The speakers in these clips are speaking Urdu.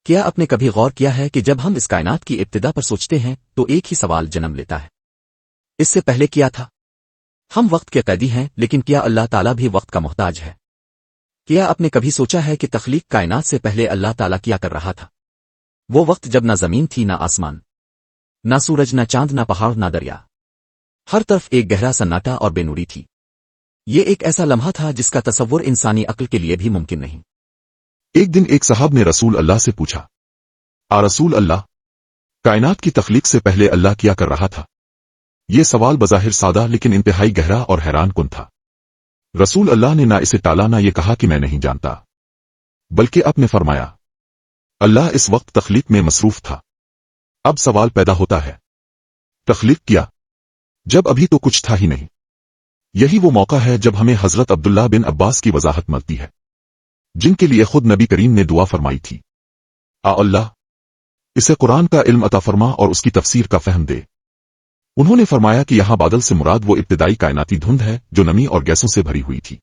کیا آپ نے کبھی غور کیا ہے کہ جب ہم اس کائنات کی ابتدا پر سوچتے ہیں تو ایک ہی سوال جنم لیتا ہے، اس سے پہلے کیا تھا؟ ہم وقت کے قیدی ہیں، لیکن کیا اللہ تعالیٰ بھی وقت کا محتاج ہے؟ کیا آپ نے کبھی سوچا ہے کہ تخلیق کائنات سے پہلے اللہ تعالیٰ کیا کر رہا تھا؟ وہ وقت جب نہ زمین تھی، نہ آسمان، نہ سورج، نہ چاند، نہ پہاڑ، نہ دریا، ہر طرف ایک گہرا سناٹا اور بے نوری تھی۔ یہ ایک ایسا لمحہ تھا جس کا تصور انسانی عقل کے لیے بھی ممکن نہیں۔ ایک دن ایک صاحب نے رسول اللہ سے پوچھا، رسول اللہ، کائنات کی تخلیق سے پہلے اللہ کیا کر رہا تھا؟ یہ سوال بظاہر سادہ لیکن انتہائی گہرا اور حیران کن تھا۔ رسول اللہ نے نہ اسے ٹالا، نہ یہ کہا کہ میں نہیں جانتا، بلکہ آپ نے فرمایا، اللہ اس وقت تخلیق میں مصروف تھا۔ اب سوال پیدا ہوتا ہے، تخلیق کیا جب ابھی تو کچھ تھا ہی نہیں۔ یہی وہ موقع ہے جب ہمیں حضرت عبداللہ بن عباس کی وضاحت ملتی ہے، جن کے لیے خود نبی کریم نے دعا فرمائی تھی، اللہ اسے قرآن کا علم عطا فرما اور اس کی تفسیر کا فہم دے۔ انہوں نے فرمایا کہ یہاں بادل سے مراد وہ ابتدائی کائناتی دھند ہے جو نمی اور گیسوں سے بھری ہوئی تھی۔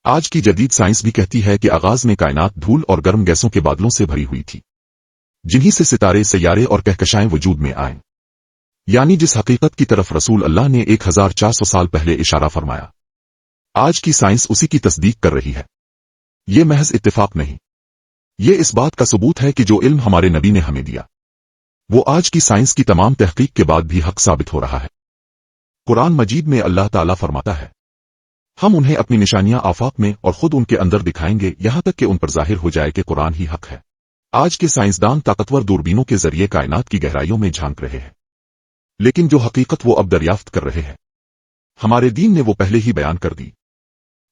آج کی جدید سائنس بھی کہتی ہے کہ آغاز میں کائنات دھول اور گرم گیسوں کے بادلوں سے بھری ہوئی تھی، جنہی سے ستارے، سیارے اور کہکشائیں وجود میں آئیں، یعنی جس حقیقت کی طرف رسول اللہ نے 1400 سال پہلے اشارہ فرمایا۔ آج کی سائنس اسی کی تصدیق کر رہی ہے۔ یہ محض اتفاق نہیں، یہ اس بات کا ثبوت ہے کہ جو علم ہمارے نبی نے ہمیں دیا وہ آج کی سائنس کی تمام تحقیق کے بعد بھی حق ثابت ہو رہا ہے۔ قرآن مجید میں اللہ تعالیٰ فرماتا ہے، ہم انہیں اپنی نشانیاں آفاق میں اور خود ان کے اندر دکھائیں گے، یہاں تک کہ ان پر ظاہر ہو جائے کہ قرآن ہی حق ہے۔ آج کے سائنسدان طاقتور دوربینوں کے ذریعے کائنات کی گہرائیوں میں جھانک رہے ہیں، لیکن جو حقیقت وہ اب دریافت کر رہے ہیں ہمارے دین نے وہ پہلے ہی بیان کر دی۔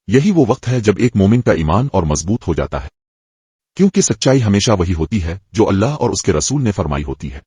یہی وہ وقت ہے جب ایک مومن کا ایمان اور مضبوط ہو جاتا ہے، کیونکہ سچائی ہمیشہ وہی ہوتی ہے جو اللہ اور اس کے رسول نے فرمائی ہوتی ہے۔